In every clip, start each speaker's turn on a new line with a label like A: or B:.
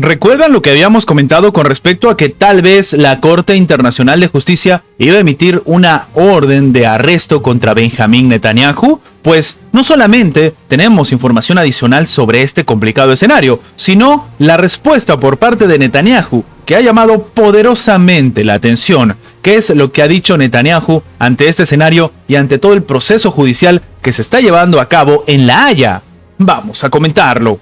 A: ¿Recuerdan lo que habíamos comentado con respecto a que tal vez la Corte Internacional de Justicia iba a emitir una orden de arresto contra Benjamín Netanyahu? Pues no solamente tenemos información adicional sobre este complicado escenario, sino la respuesta por parte de Netanyahu, que ha llamado poderosamente la atención. ¿Qué es lo que ha dicho Netanyahu ante este escenario y ante todo el proceso judicial que se está llevando a cabo en La Haya? Vamos a comentarlo.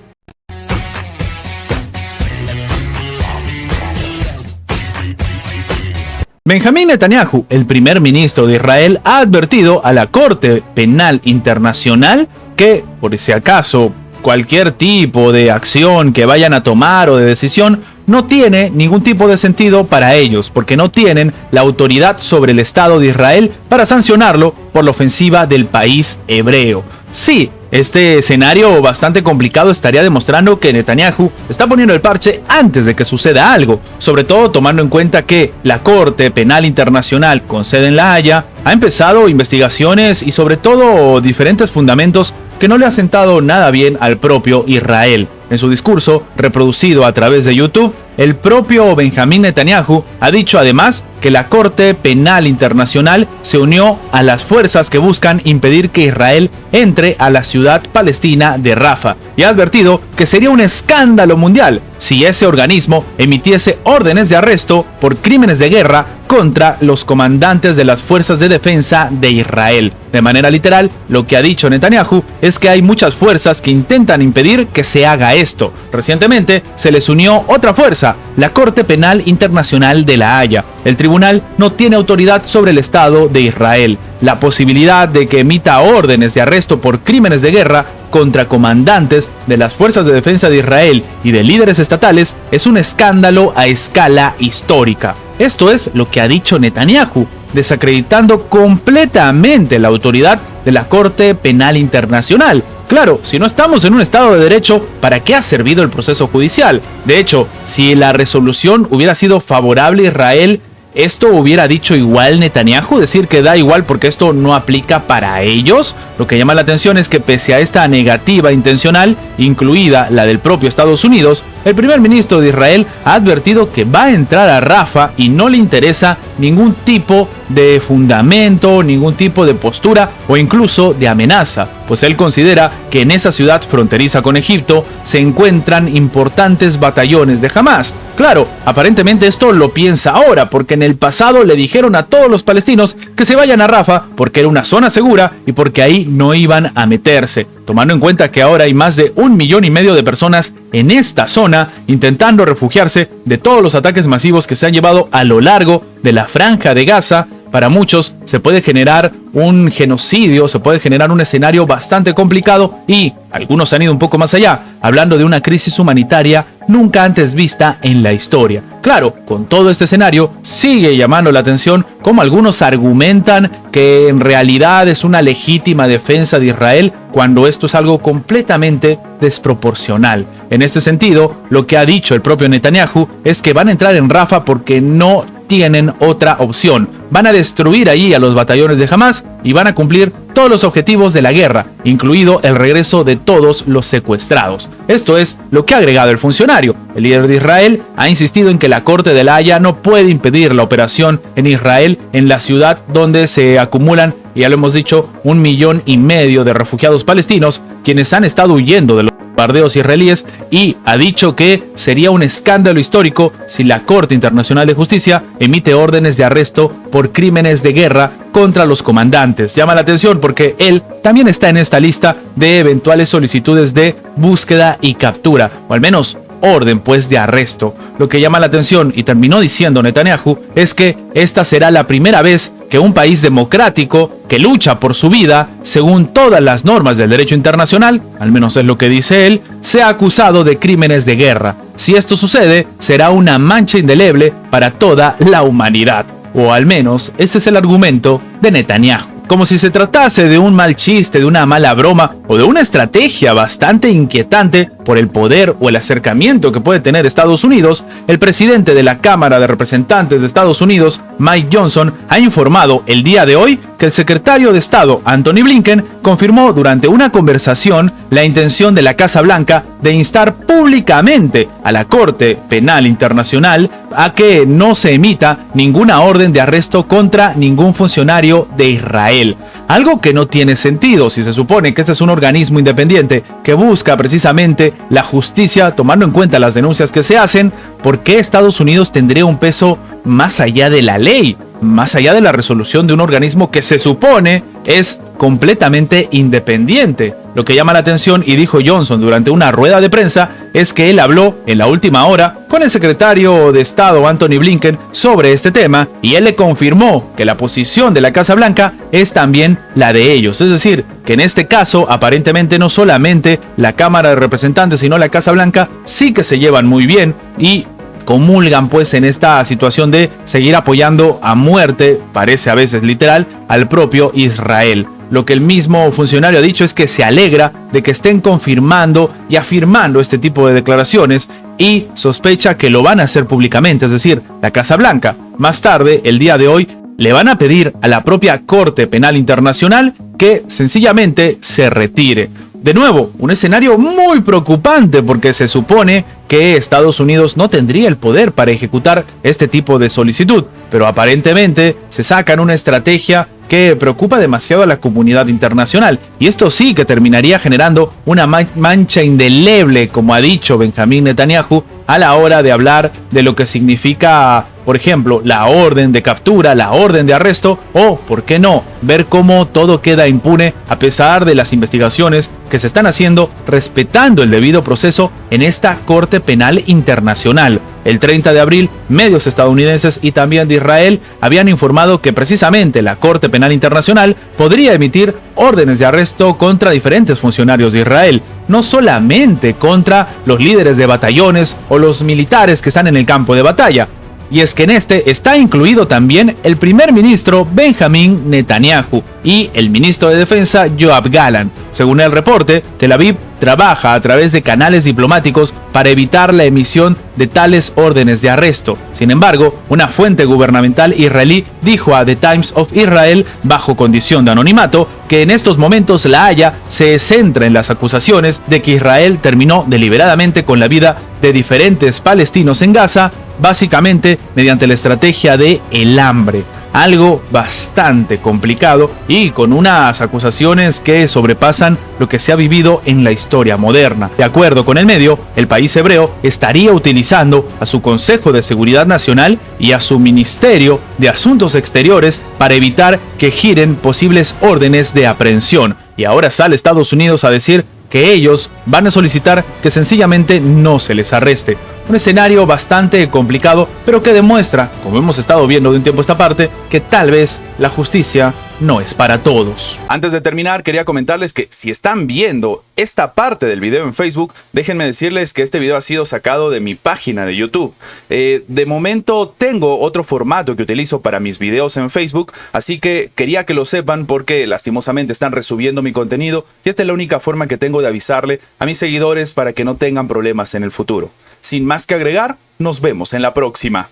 A: Benjamín Netanyahu, el primer ministro de Israel, ha advertido a la Corte Penal Internacional que, por si acaso, cualquier tipo de acción que vayan a tomar o de decisión no tiene ningún tipo de sentido para ellos, porque no tienen la autoridad sobre el Estado de Israel para sancionarlo por la ofensiva del país hebreo. Sí, este escenario bastante complicado estaría demostrando que Netanyahu está poniendo el parche antes de que suceda algo, sobre todo tomando en cuenta que la Corte Penal Internacional con sede en La Haya ha empezado investigaciones y sobre todo diferentes fundamentos que no le ha sentado nada bien al propio Israel. En su discurso, reproducido a través de YouTube, el propio Benjamín Netanyahu ha dicho además que la Corte Penal Internacional se unió a las fuerzas que buscan impedir que Israel entre a la ciudad palestina de Rafah y ha advertido que sería un escándalo mundial si ese organismo emitiese órdenes de arresto por crímenes de guerra contra los comandantes de las fuerzas de defensa de Israel. De manera literal, lo que ha dicho Netanyahu es que hay muchas fuerzas que intentan impedir que se haga esto. Recientemente se les unió otra fuerza, la Corte Penal Internacional de La Haya. El tribunal no tiene autoridad sobre el Estado de Israel. La posibilidad de que emita órdenes de arresto por crímenes de guerra contra comandantes de las fuerzas de defensa de Israel y de líderes estatales es un escándalo a escala histórica. Esto es lo que ha dicho Netanyahu, desacreditando completamente la autoridad de la Corte Penal Internacional. Claro, si no estamos en un Estado de Derecho, ¿para qué ha servido el proceso judicial? De hecho, si la resolución hubiera sido favorable a Israel, ¿esto hubiera dicho igual Netanyahu? Decir que da igual porque esto no aplica para ellos. Lo que llama la atención es que pese a esta negativa intencional, incluida la del propio Estados Unidos, el primer ministro de Israel ha advertido que va a entrar a Rafah y no le interesa ningún tipo de fundamento, ningún tipo de postura o incluso de amenaza, pues él considera que en esa ciudad fronteriza con Egipto se encuentran importantes batallones de Hamas. Claro, aparentemente esto lo piensa ahora, porque en el pasado le dijeron a todos los palestinos que se vayan a Rafah porque era una zona segura y porque ahí no iban a meterse, tomando en cuenta que ahora hay más de 1,5 millones de personas en esta zona intentando refugiarse de todos los ataques masivos que se han llevado a lo largo de la franja de Gaza. Para muchos se puede generar un genocidio, se puede generar un escenario bastante complicado y algunos han ido un poco más allá, hablando de una crisis humanitaria nunca antes vista en la historia. Claro, con todo este escenario sigue llamando la atención cómo algunos argumentan que en realidad es una legítima defensa de Israel cuando esto es algo completamente desproporcional. En este sentido, lo que ha dicho el propio Netanyahu es que van a entrar en Rafah porque no tienen otra opción. Van a destruir allí a los batallones de Hamas y van a cumplir todos los objetivos de la guerra, incluido el regreso de todos los secuestrados. Esto es lo que ha agregado el funcionario. El líder de Israel ha insistido en que la Corte de La Haya no puede impedir la operación en Israel, en la ciudad donde se acumulan, y ya lo hemos dicho, 1,5 millones de refugiados palestinos, quienes han estado huyendo de los bombardeos israelíes, y ha dicho que sería un escándalo histórico si la Corte Internacional de Justicia emite órdenes de arresto por crímenes de guerra contra los comandantes. Llama la atención porque él también está en esta lista de eventuales solicitudes de búsqueda y captura, o al menos orden pues de arresto. Lo que llama la atención, y terminó diciendo Netanyahu, es que esta será la primera vez que un país democrático que lucha por su vida según todas las normas del derecho internacional, al menos es lo que dice él, sea acusado de crímenes de guerra. Si esto sucede, será una mancha indeleble para toda la humanidad. O al menos este es el argumento de Netanyahu. Como si se tratase de un mal chiste, de una mala broma o de una estrategia bastante inquietante por el poder o el acercamiento que puede tener Estados Unidos, el presidente de la Cámara de Representantes de Estados Unidos, Mike Johnson, ha informado el día de hoy que el secretario de Estado Antony Blinken confirmó durante una conversación la intención de la Casa Blanca de instar públicamente a la Corte Penal Internacional a que no se emita ninguna orden de arresto contra ningún funcionario de Israel. Algo que no tiene sentido si se supone que este es un organismo independiente que busca precisamente la justicia, tomando en cuenta las denuncias que se hacen. ¿Por qué Estados Unidos tendría un peso más allá de la ley, más allá de la resolución de un organismo que se supone es completamente independiente? Lo que llama la atención, y dijo Johnson durante una rueda de prensa, es que él habló en la última hora con el secretario de Estado Antony Blinken sobre este tema, y él le confirmó que la posición de la Casa Blanca es también la de ellos. Es decir, que en este caso aparentemente no solamente la Cámara de Representantes sino la Casa Blanca sí que se llevan muy bien y comulgan pues en esta situación de seguir apoyando a muerte, parece a veces literal, al propio Israel. Lo que el mismo funcionario ha dicho es que se alegra de que estén confirmando y afirmando este tipo de declaraciones y sospecha que lo van a hacer públicamente, es decir, la Casa Blanca. Más tarde, el día de hoy, le van a pedir a la propia Corte Penal Internacional que sencillamente se retire. De nuevo, un escenario muy preocupante porque se supone que Estados Unidos no tendría el poder para ejecutar este tipo de solicitud, pero aparentemente se sacan una estrategia que preocupa demasiado a la comunidad internacional, y esto sí que terminaría generando una mancha indeleble, como ha dicho Benjamín Netanyahu, a la hora de hablar de lo que significa, por ejemplo, la orden de captura, la orden de arresto, o, ¿por qué no?, ver cómo todo queda impune a pesar de las investigaciones que se están haciendo respetando el debido proceso en esta Corte Penal Internacional. El 30 de abril, medios estadounidenses y también de Israel habían informado que precisamente la Corte Penal Internacional podría emitir órdenes de arresto contra diferentes funcionarios de Israel, no solamente contra los líderes de batallones o los militares que están en el campo de batalla. Y es que en este está incluido también el primer ministro Benjamín Netanyahu y el ministro de Defensa Yoav Gallant. Según el reporte, Tel Aviv trabaja a través de canales diplomáticos para evitar la emisión de tales órdenes de arresto. Sin embargo, una fuente gubernamental israelí dijo a The Times of Israel, bajo condición de anonimato, que en estos momentos La Haya se centra en las acusaciones de que Israel terminó deliberadamente con la vida de diferentes palestinos en Gaza, básicamente mediante la estrategia de el hambre. Algo bastante complicado y con unas acusaciones que sobrepasan lo que se ha vivido en la historia moderna. De acuerdo con el medio, el país hebreo estaría utilizando a su Consejo de Seguridad Nacional y a su Ministerio de Asuntos Exteriores para evitar que giren posibles órdenes de aprehensión. Y ahora sale Estados Unidos a decir que ellos van a solicitar que sencillamente no se les arreste. Un escenario bastante complicado, pero que demuestra, como hemos estado viendo de un tiempo a esta parte, que tal vez la justicia no es para todos. Antes de terminar, quería comentarles que si están viendo esta parte del video en Facebook, déjenme decirles que este video ha sido sacado de mi página de YouTube. De momento tengo otro formato que utilizo para mis videos en Facebook, así que quería que lo sepan porque lastimosamente están resubiendo mi contenido y esta es la única forma que tengo de avisarle a mis seguidores para que no tengan problemas en el futuro. Sin más que agregar, nos vemos en la próxima.